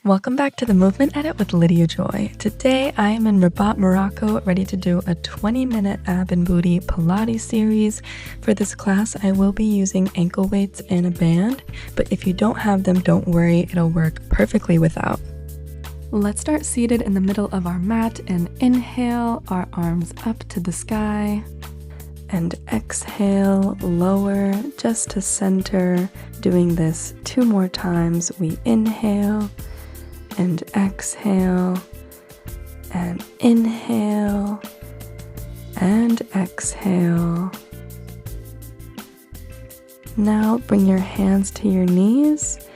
Welcome back to the Movement Edit with Lydia Joy. Today I am in Rabat, Morocco, ready to do a 20-minute ab and booty Pilates series. For this class, I will be using ankle weights and a band, but if you don't have them, don't worry, it'll work perfectly without. Let's start seated in the middle of our mat and inhale our arms up to the sky. And exhale, lower just to center. Doing this 2 more times. We inhale and exhale and inhale and exhale. Now bring your hands to your knees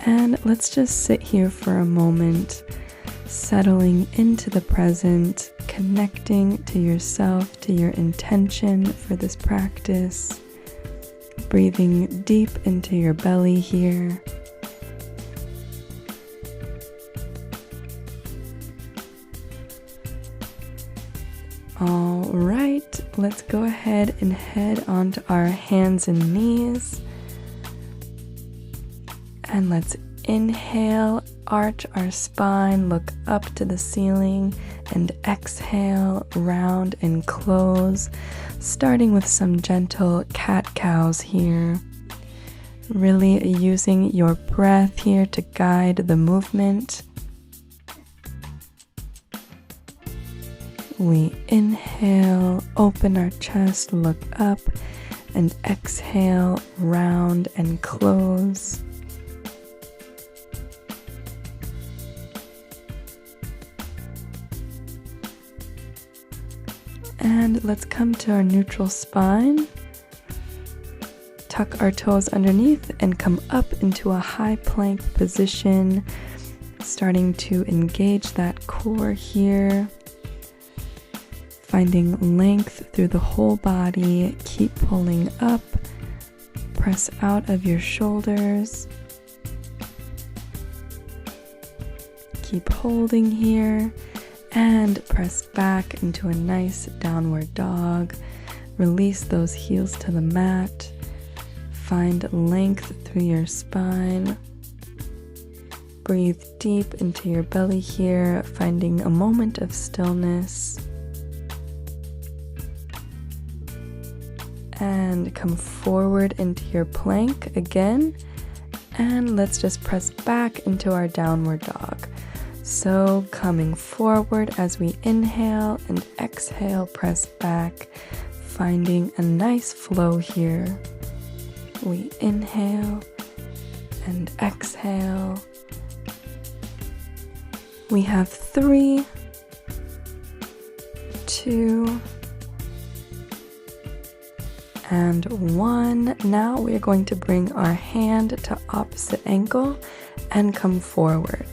and let's just sit here for a moment, settling into the present, connecting to yourself, to your intention for this practice, breathing deep into your belly here. All right, let's go ahead and head onto our hands and knees. And let's inhale, arch our spine, look up to the ceiling, and exhale, round and close, starting with some gentle cat-cows here. Really using your breath here to guide the movement. We inhale, open our chest, look up, and exhale, round and close. And let's come to our neutral spine. Tuck our toes underneath and come up into a high plank position, starting to engage that core here. Finding length through the whole body, keep pulling up, press out of your shoulders. Keep holding here and press back into a nice downward dog. Release those heels to the mat. Find length through your spine. Breathe deep into your belly here, finding a moment of stillness. And come forward into your plank again. And let's just press back into our downward dog. So coming forward as we inhale and exhale, press back, finding a nice flow here. We inhale and exhale. We have 3, 2, and 1. Now we're going to bring our hand to opposite ankle and come forward.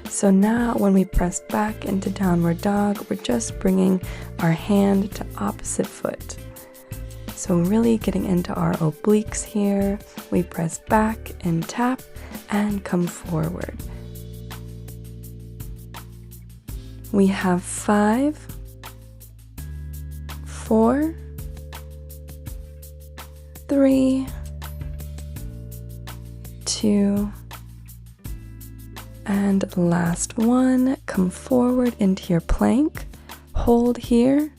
So now when we press back into downward dog, we're just bringing our hand to opposite foot. So really getting into our obliques here. We press back and tap and come forward. We have 5, 4, 3, 2, and last one. Come forward into your plank. Hold here.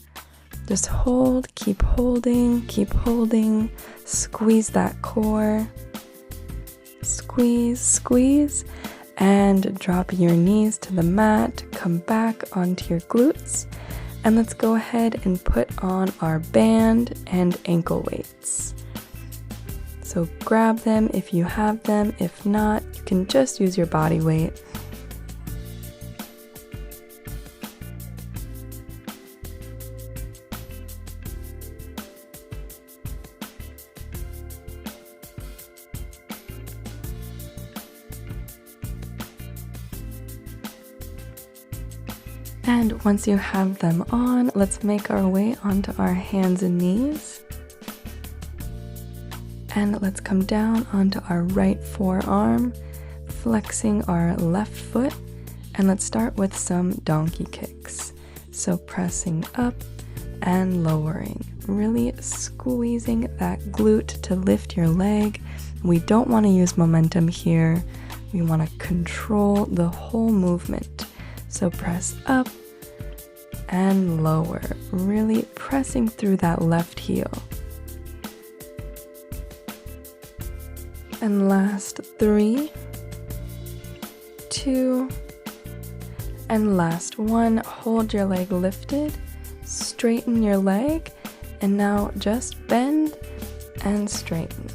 Just hold, keep holding, keep holding. Squeeze that core. Squeeze, squeeze. And drop your knees to the mat. Come back onto your glutes. And let's go ahead and put on our band and ankle weights. So grab them if you have them. If not, you can just use your body weight. And once you have them on, let's make our way onto our hands and knees. And let's come down onto our right forearm, flexing our left foot, and let's start with some donkey kicks. So pressing up and lowering, really squeezing that glute to lift your leg. We don't want to use momentum here. We want to control the whole movement. So press up and lower, really pressing through that left heel. And last 3, 2, and last 1. Hold your leg lifted, straighten your leg, and now just bend and straighten.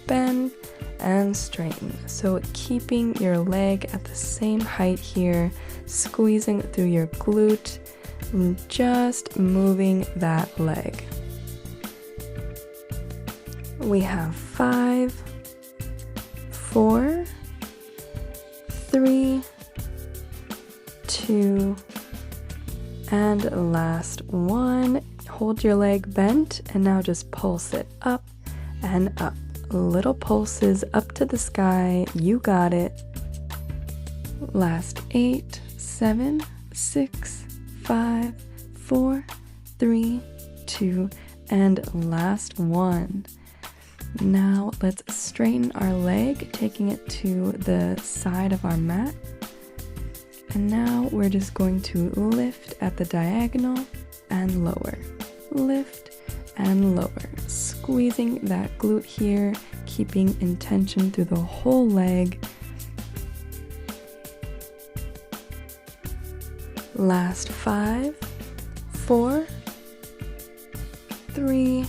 Bend and straighten. So keeping your leg at the same height here, squeezing through your glute, and just moving that leg. We have 5, 4, 3, 2, and last 1. Hold your leg bent and now just pulse it up and up. Little pulses up to the sky. You got it. Last 8, 7, 6, 5, 4, 3, 2, and last 1. Now let's straighten our leg, taking it to the side of our mat. And now we're just going to lift at the diagonal and lower. Lift and lower, squeezing that glute here, keeping in tension through the whole leg. Last 5, 4, 3,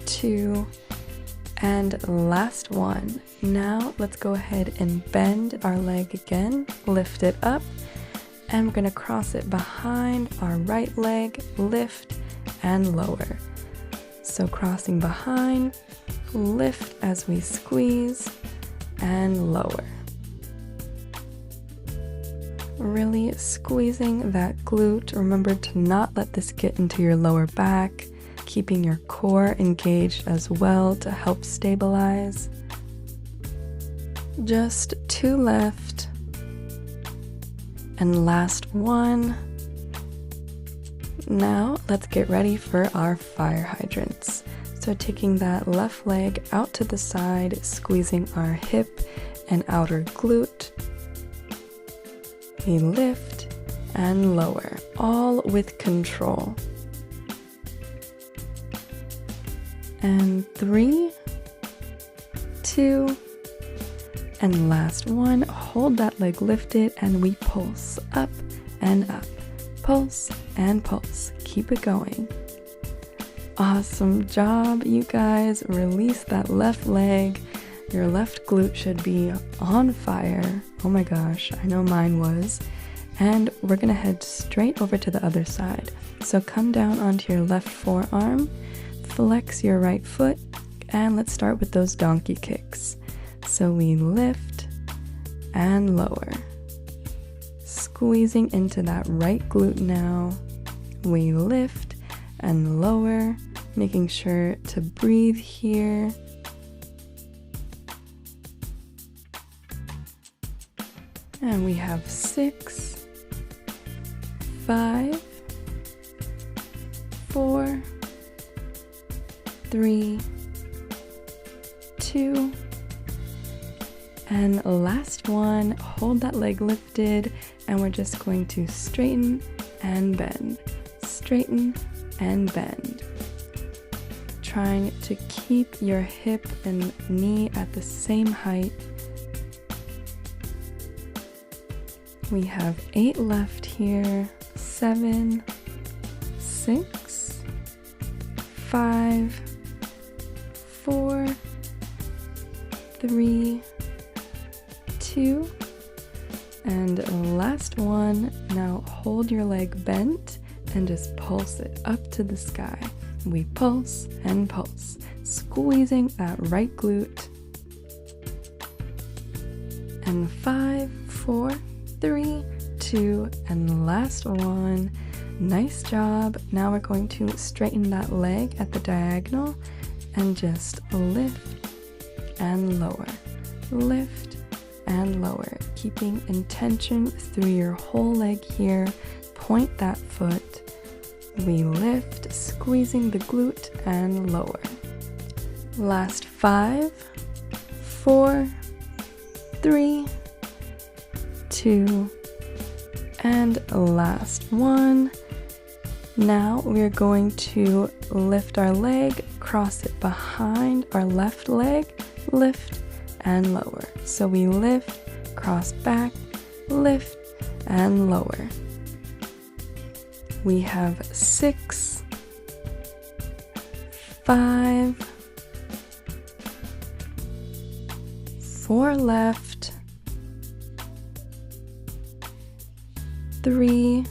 2, and last 1. Now let's go ahead and bend our leg again, lift it up, and we're going to cross it behind our right leg, lift and lower. So crossing behind, lift as we squeeze, and lower. Really squeezing that glute. Remember to not let this get into your lower back, keeping your core engaged as well to help stabilize. Just 2 left. And last 1. Now let's get ready for our fire hydrants. So taking that left leg out to the side, squeezing our hip and outer glute. We lift and lower, all with control. And 3, 2, and last 1. Hold that leg lifted and we pulse up and up. Pulse and pulse. Keep it going. Awesome job, you guys. Release that left leg. Your left glute should be on fire. Oh my gosh, I know mine was. And we're gonna head straight over to the other side. So come down onto your left forearm, flex your right foot, and let's start with those donkey kicks. So we lift and lower. Squeezing into that right glute now. We lift and lower, making sure to breathe here. And we have 6, 5, 4, 3, 2, and last 1. Hold that leg lifted and we're just going to straighten and bend. Straighten and bend. Trying to keep your hip and knee at the same height. We have 8 left here. 7, 6, 5, 4, 3, 2, and last 1. Now hold your leg bent and just pulse it up to the sky. We pulse and pulse, squeezing that right glute. And 5, 4, 3, 2, and last 1. Nice job. Now we're going to straighten that leg at the diagonal and just lift and lower. Lift and lower, keeping in tension through your whole leg here. Point that foot. We lift, squeezing the glute and lower. Last 5, 4, 3, 2, and last one. Now we're going to lift our leg, cross it behind our left leg, lift and lower. So we lift, cross back, lift and lower. We have 6, 5, 4 left, 3,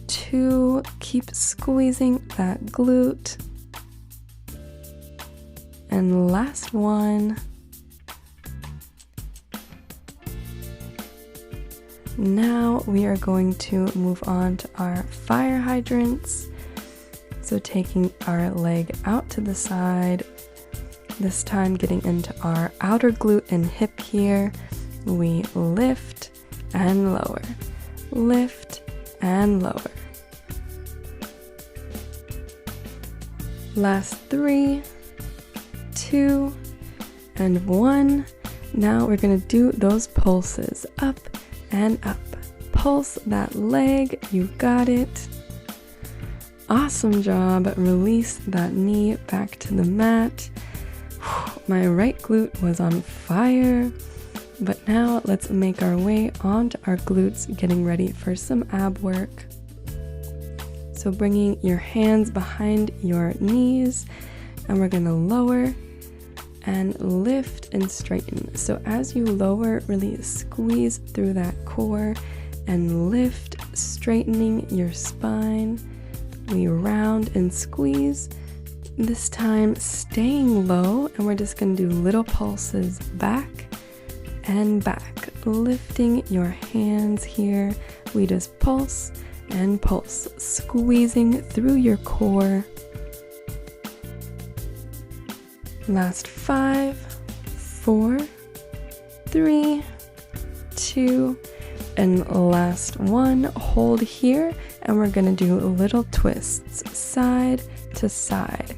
2, keep squeezing that glute, and last one. Now we are going to move on to our fire hydrants. So taking our leg out to the side, this time getting into our outer glute and hip here, we lift and lower, lift and lower. Last 3, 2, and 1. Now we're going to do those pulses, up and up. Pulse that leg, you got it. Awesome job. Release that knee back to the mat. My right glute was on fire. But now let's make our way onto our glutes, getting ready for some ab work. So bringing your hands behind your knees, and we're going to lower and lift and straighten. So as you lower, really squeeze through that core and lift, straightening your spine. We round and squeeze, this time staying low, and we're just going to do little pulses back and back, lifting your hands here. We just pulse and pulse, squeezing through your core. Last 5, 4, 3, 2, and last 1. Hold here, and we're gonna do little twists, side to side,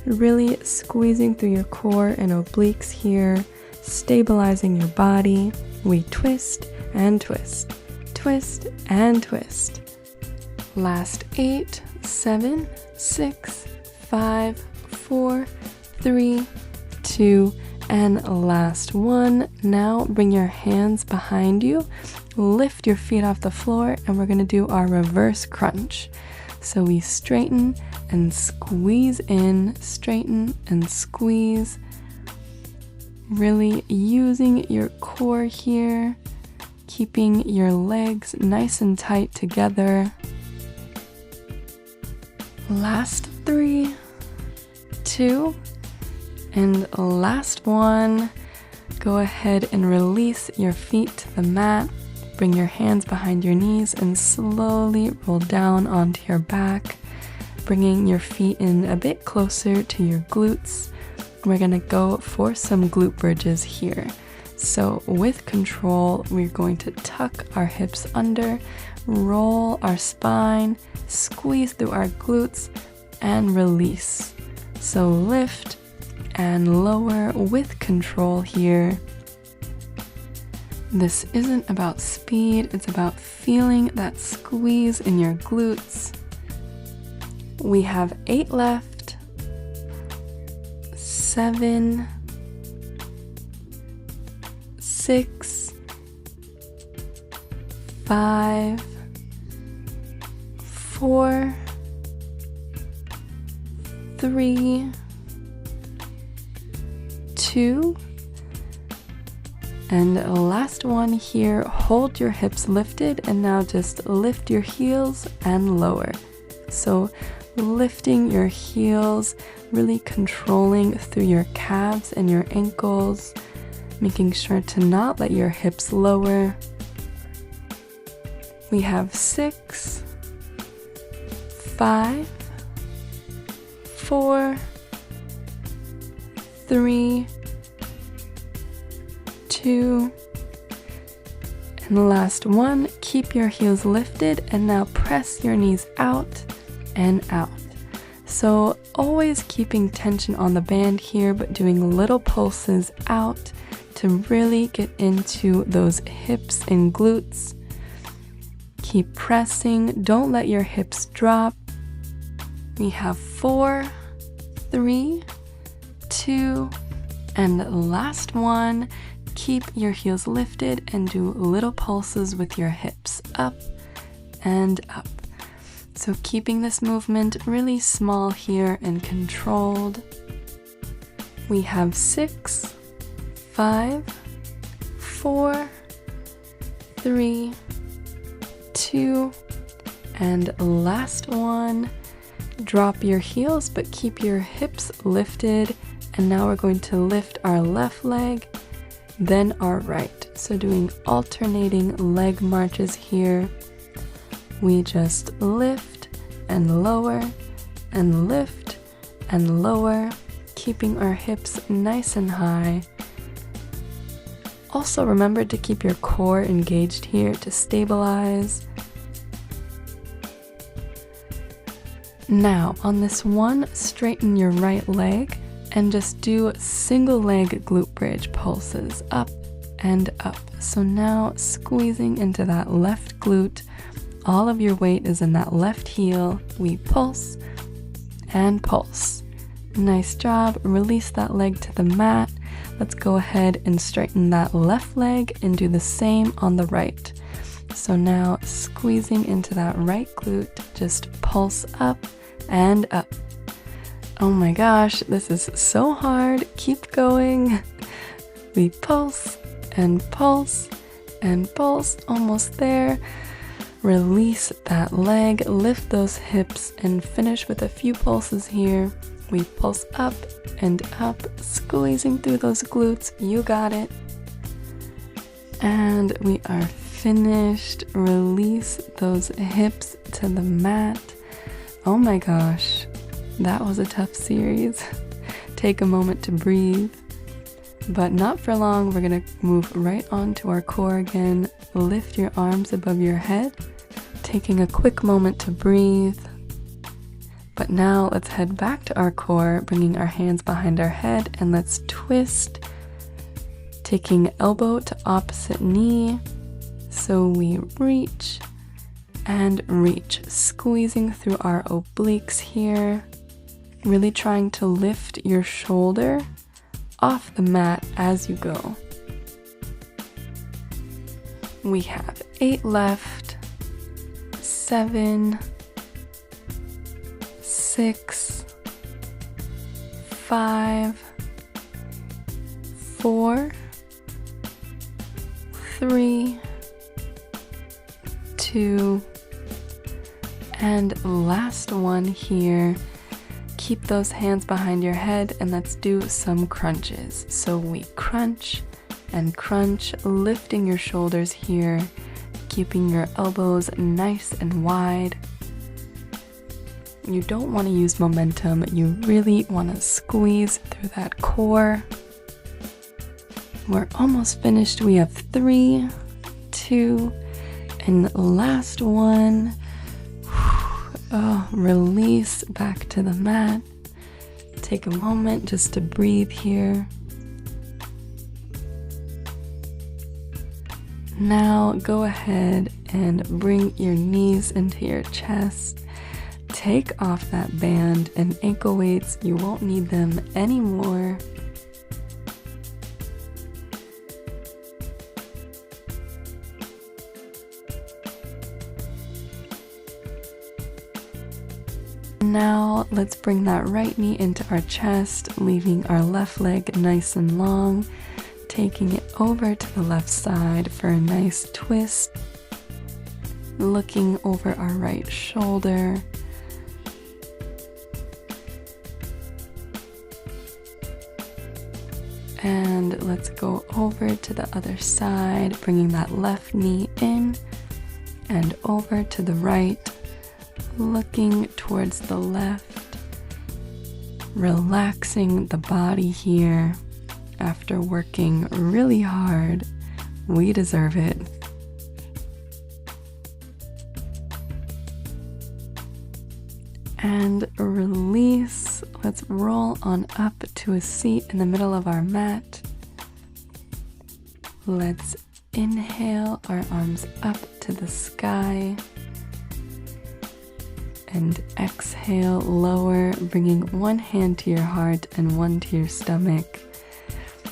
really squeezing through your core and obliques here, stabilizing your body. We twist and twist, twist and twist. Last 8, 7, 6, 5, 4, 3, 2, and last 1. Now bring your hands behind you, lift your feet off the floor, and we're going to do our reverse crunch. So we straighten and squeeze in, straighten and squeeze, really using your core here, keeping your legs nice and tight together. Last 3, 2, and last 1. Go ahead and release your feet to the mat. Bring your hands behind your knees and slowly roll down onto your back, bringing your feet in a bit closer to your glutes. We're gonna go for some glute bridges here. So with control, we're going to tuck our hips under, roll our spine, squeeze through our glutes, and release. So lift and lower with control here. This isn't about speed, it's about feeling that squeeze in your glutes. We have 8 left, 7, 6, 5, 4, 3, 2, and last one here. Hold your hips lifted, and now just lift your heels and lower. So lifting your heels, really controlling through your calves and your ankles, making sure to not let your hips lower. We have 6, 5, 4, 3, 2, and the last one. Keep your heels lifted, and now press your knees out and out. So always keeping tension on the band here, but doing little pulses out to really get into those hips and glutes. Keep pressing, don't let your hips drop. We have 4, 3, 2, and last one. Keep your heels lifted and do little pulses with your hips up and up. So keeping this movement really small here and controlled. We have 6, 5, 4, 3, 2, and last one. Drop your heels, but keep your hips lifted. And now we're going to lift our left leg, then our right. So doing alternating leg marches here. We just lift and lower and lift and lower, keeping our hips nice and high. Also remember to keep your core engaged here to stabilize. Now on this one, straighten your right leg and just do single leg glute bridge pulses up and up. So now squeezing into that left glute. All of your weight is in that left heel. We pulse and pulse. Nice job. Release that leg to the mat. Let's go ahead and straighten that left leg and do the same on the right. So now squeezing into that right glute, just pulse up and up. Oh my gosh, this is so hard. Keep going. We pulse and pulse and pulse. Almost there. Release that leg, lift those hips, and finish with a few pulses here. We pulse up and up, squeezing through those glutes. You got it. And we are finished. Release those hips to the mat. Oh my gosh, that was a tough series. Take a moment to breathe, but not for long. We're gonna move right on to our core again. Lift your arms above your head, taking a quick moment to breathe. But now let's head back to our core, bringing our hands behind our head, and let's twist, taking elbow to opposite knee. So we reach and reach, squeezing through our obliques here, really trying to lift your shoulder off the mat as you go. We have 8 left, 7, 6, 5, 4, 3, 2, and last one here. Keep those hands behind your head and let's do some crunches. So we crunch and crunch, lifting your shoulders here, keeping your elbows nice and wide. You don't want to use momentum, you really want to squeeze through that core. We're almost finished. We have 3, 2, and last one. Oh, release back to the mat. Take a moment just to breathe here. Now go ahead and bring your knees into your chest. Take off that band and ankle weights. You won't need them anymore. Now let's bring that right knee into our chest, leaving our left leg nice and long, taking it over to the left side for a nice twist, looking over our right shoulder. And let's go over to the other side, bringing that left knee in and over to the right, looking towards the left, relaxing the body here. After working really hard, we deserve it. and release. Let's roll on up to a seat in the middle of our mat. Let's inhale our arms up to the sky. And exhale, lower, bringing one hand to your heart and one to your stomach.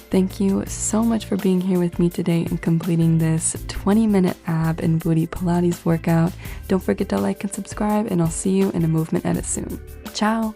Thank you so much for being here with me today and completing this 20-minute ab and booty Pilates workout. Don't forget to like and subscribe, and I'll see you in a movement edit soon. Ciao!